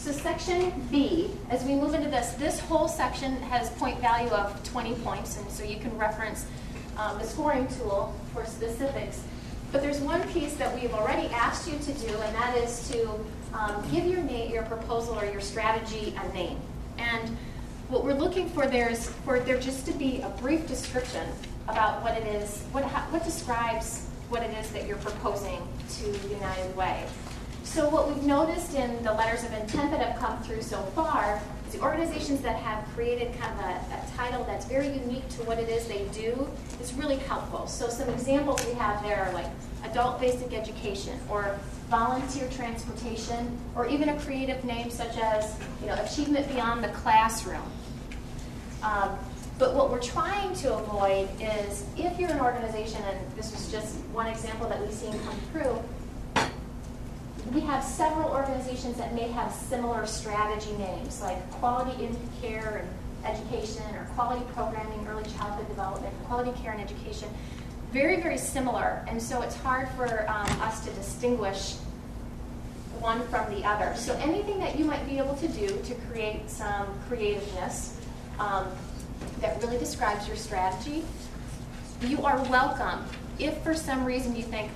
So section B, as we move into this whole section has point value of 20 points, and so you can reference the scoring tool for specifics. But there's one piece that we've already asked you to do, and that is to give your proposal or your strategy a name. And what we're looking for there is for there just to be a brief description about what it is, what describes what it is that you're proposing to United Way. So what we've noticed in the letters of intent that have come through so far is the organizations that have created kind of a title that's very unique to what it is they do is really helpful. So some examples we have there are like adult basic education or volunteer transportation, or even a creative name such as achievement beyond the classroom. But what we're trying to avoid is if you're an organization, and this was just one example that we've seen come through, we have several organizations that may have similar strategy names, like quality in care and education, or quality programming, early childhood development, quality care and education. Very, very similar, and so it's hard for us to distinguish one from the other. So anything that you might be able to do to create some creativeness that really describes your strategy, you are welcome. If for some reason you think,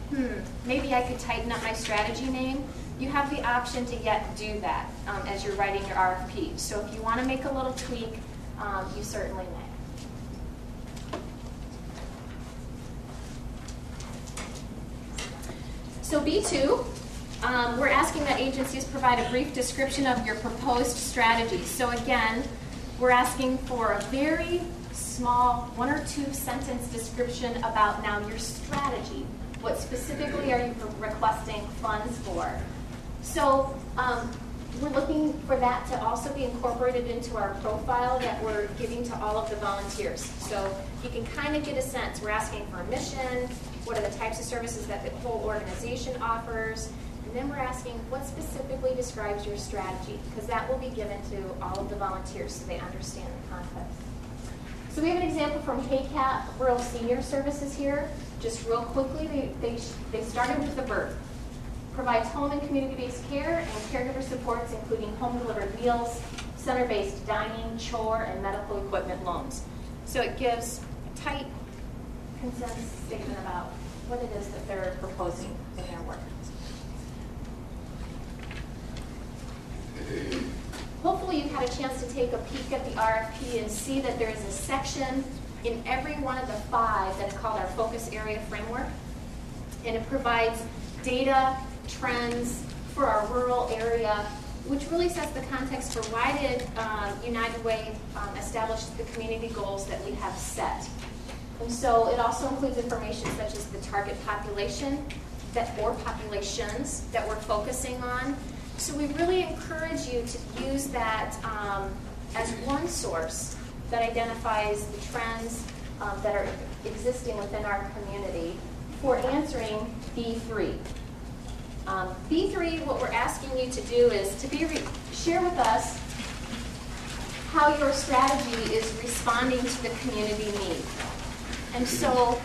maybe I could tighten up my strategy name, you have the option to yet do that as you're writing your RFP. So if you want to make a little tweak, you certainly may. So B2, we're asking that agencies provide a brief description of your proposed strategy. So again, we're asking for a very small 1 or 2 sentence description about now your strategy. What specifically are you requesting funds for? So we're looking for that to also be incorporated into our profile that we're giving to all of the volunteers. So you can kind of get a sense. We're asking for a mission, what are the types of services that the whole organization offers, and then we're asking what specifically describes your strategy, because that will be given to all of the volunteers so they understand the context. So we have an example from KCAP Rural Senior Services here. Just real quickly, they started with the verb. Provides home and community-based care and caregiver supports, including home-delivered meals, center-based dining, chore, and medical equipment loans. So it gives a tight consensus statement about what it is that they're proposing in their work. Hopefully you've had a chance to take a peek at the RFP and see that there is a section in every one of the 5 that is called our focus area framework. And it provides data, trends for our rural area, which really sets the context for why did United Way establish the community goals that we have set. And so it also includes information such as the target population or populations that we're focusing on. So we really encourage you to use that as one source that identifies the trends that are existing within our community for answering B3. B3, what we're asking you to do is to share with us how your strategy is responding to the community need. And so,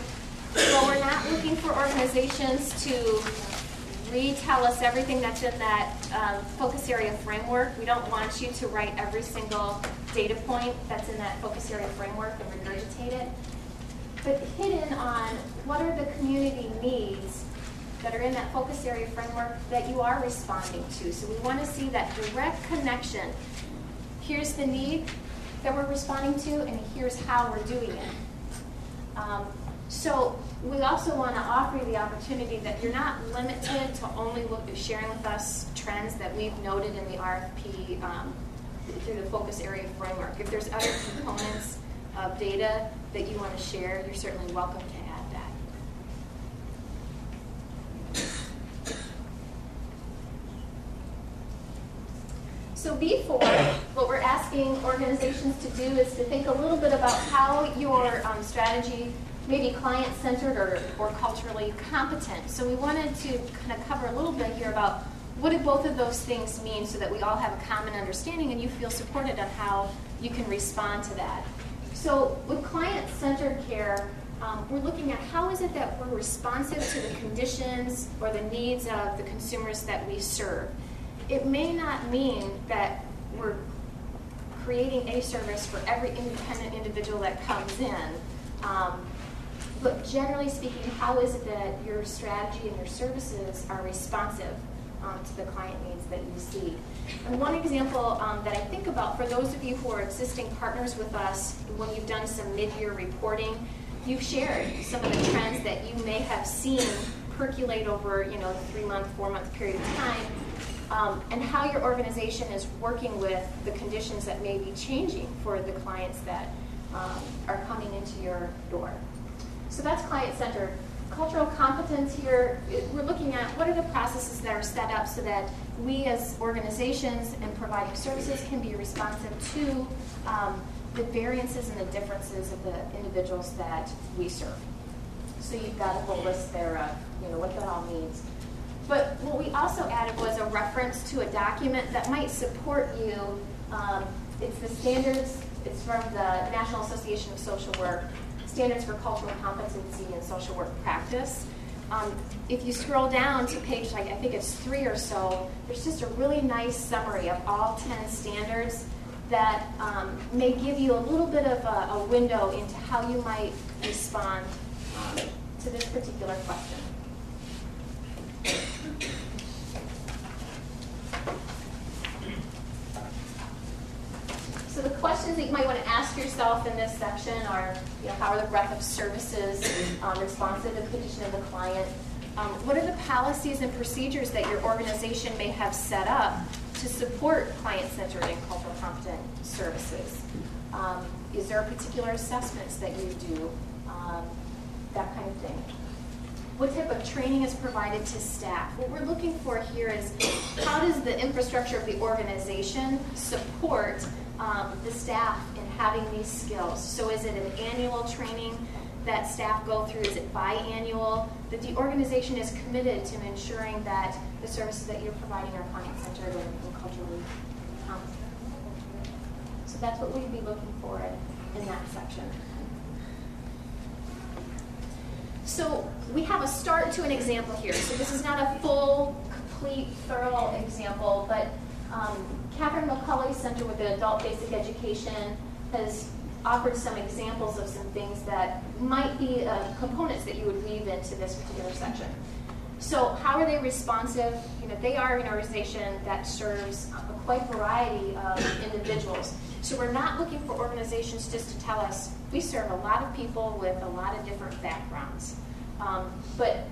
while we're not looking for organizations to retell us everything that's in that focus area framework, we don't want you to write every single data point that's in that focus area framework and regurgitate it. But hidden on what are the community needs that are in that focus area framework that you are responding to. So we want to see that direct connection. Here's the need that we're responding to, and here's how we're doing it. So we also want to offer you the opportunity that you're not limited to only sharing with us trends that we've noted in the RFP through the focus area framework. If there's other components of data that you want to share, you're certainly welcome to add that. So B4, what we're asking organizations to do is to think a little bit about how your strategy may be client-centered or culturally competent. So we wanted to kind of cover a little bit here about what do both of those things mean so that we all have a common understanding and you feel supported on how you can respond to that. So with client-centered care, we're looking at how is it that we're responsive to the conditions or the needs of the consumers that we serve. It may not mean that we're creating a service for every independent individual that comes in. But generally speaking, how is it that your strategy and your services are responsive to the client needs that you see? And one example that I think about for those of you who are existing partners with us, when you've done some mid-year reporting, you've shared some of the trends that you may have seen percolate over, the 3-month, 4-month period of time, and how your organization is working with the conditions that may be changing for the clients that are coming into your door. So that's client-centered. Cultural competence here, we're looking at what are the processes that are set up so that we as organizations and providing services can be responsive to the variances and the differences of the individuals that we serve. So you've got a whole list there of what that all means. But what we also added was a reference to a document that might support you. It's the standards, it's from the National Association of Social Work, Standards for Cultural Competency in Social Work Practice. If you scroll down to page, I think it's 3 or so, there's just a really nice summary of all 10 standards that may give you a little bit of a window into how you might respond to this particular question. So the questions that you might want to ask yourself in this section are, how are the breadth of services responsive to the condition of the client? What are the policies and procedures that your organization may have set up to support client-centered and cultural competent services? Is there particular assessments that you do? That kind of thing. What type of training is provided to staff? What we're looking for here is how does the infrastructure of the organization support the staff in having these skills? So is it an annual training that staff go through? Is it biannual? That the organization is committed to ensuring that the services that you're providing are client-centered and culturally competent. So that's what we'd be looking for in that section. So we have a start to an example here. So this is not a full, complete, thorough example, but Catherine McCulley Center with the Adult Basic Education has offered some examples of some things that might be components that you would weave into this particular section. So how are they responsive? They are an organization that serves a quite variety of individuals. So we're not looking for organizations just to tell us we serve a lot of people with a lot of different backgrounds. But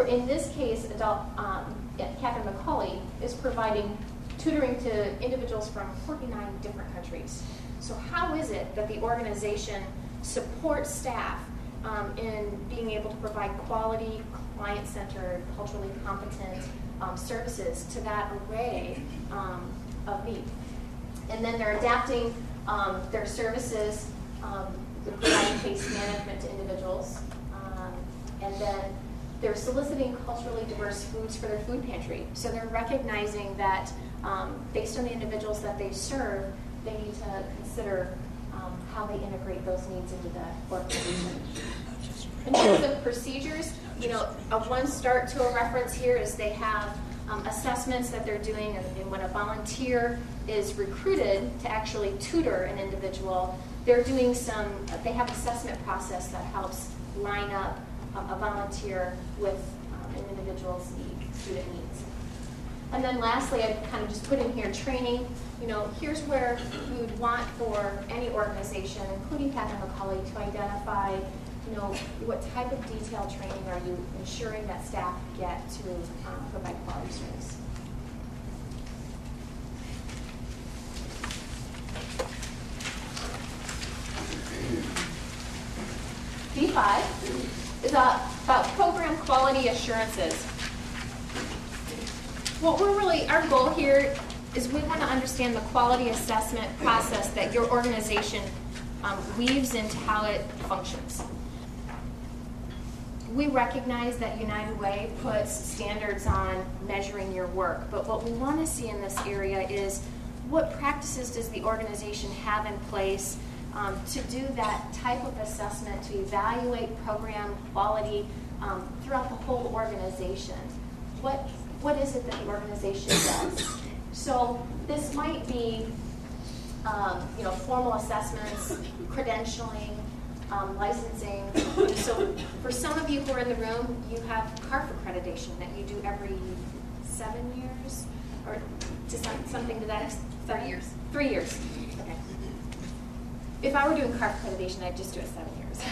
in this case, Catherine McCulley is providing tutoring to individuals from 49 different countries. So how is it that the organization supports staff in being able to provide quality, client-centered, culturally competent services to that array of need? And then they're adapting their services, providing case management to individuals, and then they're soliciting culturally diverse foods for their food pantry. So they're recognizing that based on the individuals that they serve, they need to consider how they integrate those needs into the organization. In terms of procedures, one start to a reference here is they have assessments that they're doing, and when a volunteer is recruited to actually tutor an individual, they have assessment process that helps line up a volunteer with an individual's student needs. And then lastly, I kind of just put in here training. Here's where you would want for any organization, including Catherine McCulley, to identify, what type of detailed training are you ensuring that staff get to provide quality service. D5 is about program quality assurances. Our goal here is we want to understand the quality assessment process that your organization weaves into how it functions. We recognize that United Way puts standards on measuring your work, but what we want to see in this area is what practices does the organization have in place to do that type of assessment, to evaluate program quality throughout the whole organization. What is it that the organization does? So this might be formal assessments, credentialing, licensing. So for some of you who are in the room, you have CARF accreditation that you do every 7 years, or something to that extent. 3 years. 3 years. Okay. If I were doing CARF accreditation, I'd just do it 7 years.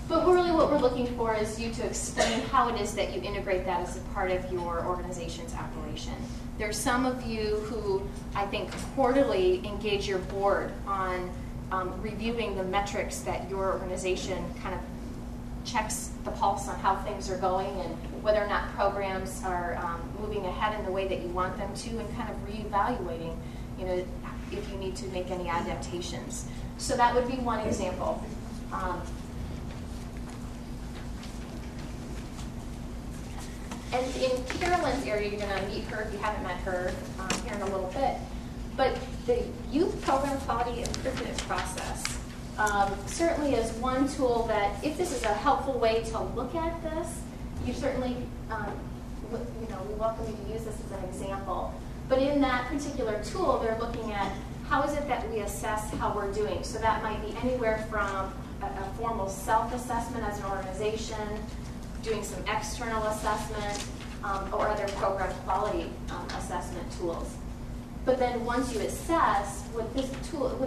But really what we're looking for is you to explain how it is that you integrate that as a part of your organization's operation. There's some of you who, I think, quarterly engage your board on reviewing the metrics that your organization kind of checks the pulse on how things are going and whether or not programs are moving ahead in the way that you want them to, and kind of reevaluating, if you need to make any adaptations. So that would be one example. And in Carolyn's area, you're going to meet her if you haven't met her here in a little bit. But the youth program quality improvement process certainly is one tool that, if this is a helpful way to look at this, you certainly, we welcome you to use this as an example. But in that particular tool, they're looking at how is it that we assess how we're doing. So that might be anywhere from a formal self-assessment as an organization, doing some external assessment, or other program quality assessment tools. But then once you assess, what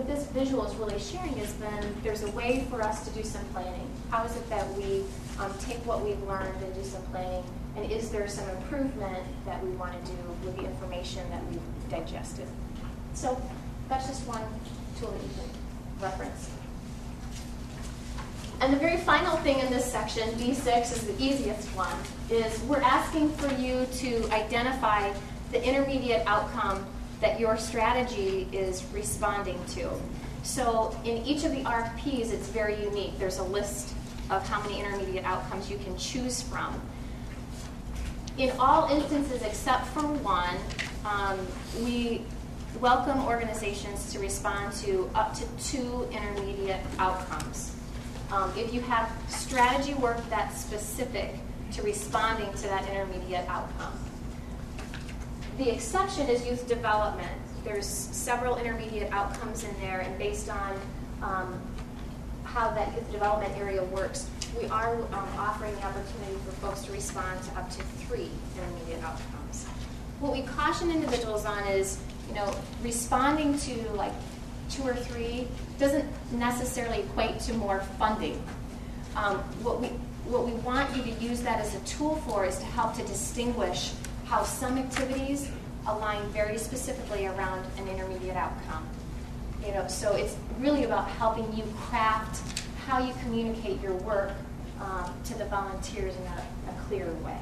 this visual is really sharing is then there's a way for us to do some planning. How is it that we take what we've learned and do some planning, and is there some improvement that we want to do with the information that we've digested? So that's just one tool that you can reference. And the very final thing in this section, D6, is the easiest one, is we're asking for you to identify the intermediate outcome that your strategy is responding to. So in each of the RFPs, it's very unique. There's a list of how many intermediate outcomes you can choose from. In all instances except for one, we welcome organizations to respond to up to 2 intermediate outcomes. If you have strategy work that's specific to responding to that intermediate outcome. The exception is youth development. There's several intermediate outcomes in there, and based on how that youth development area works, we are offering the opportunity for folks to respond to up to 3 intermediate outcomes. What we caution individuals on is, responding to like 2 or 3 doesn't necessarily equate to more funding. What we want you to use that as a tool for is to help to distinguish how some activities align very specifically around an intermediate outcome. So it's really about helping you craft how you communicate your work to the volunteers in a clear way.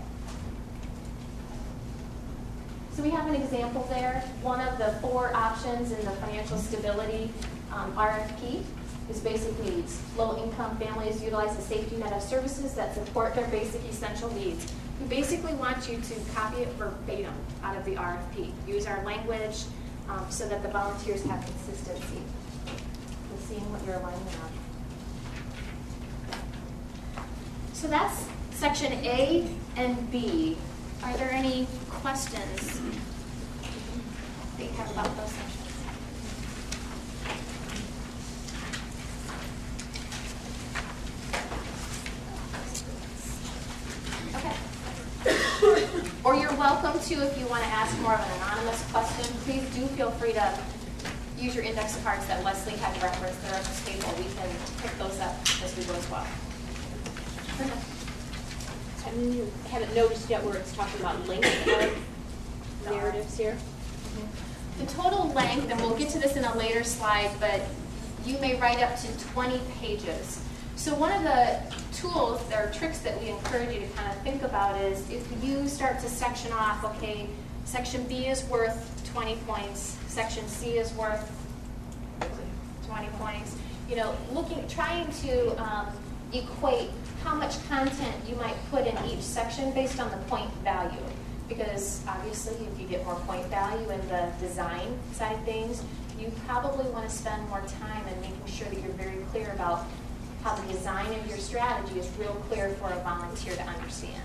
So we have an example there. One of the 4 options in the financial stability RFP is basically low-income families utilize the safety net of services that support their basic essential needs. We basically want you to copy it verbatim out of the RFP. Use our language so that the volunteers have consistency in seeing what you're aligning on. So that's section A and B. Are there any questions that you have about those sections? Or you're welcome to, if you want to ask more of an anonymous question, please do feel free to use your index cards that Leslie had referenced there at the table. We can pick those up as we go as well. I haven't noticed yet where it's talking about length of narratives here. The total length, and we'll get to this in a later slide, but you may write up to 20 pages. So one of the tools or tricks that we encourage you to kind of think about is if you start to section off, okay, section B is worth 20 points, section C is worth 20 points, trying to equate how much content you might put in each section based on the point value. Because obviously if you get more point value in the design side of things, you probably want to spend more time in making sure that you're very clear about how the design of your strategy is real clear for a volunteer to understand.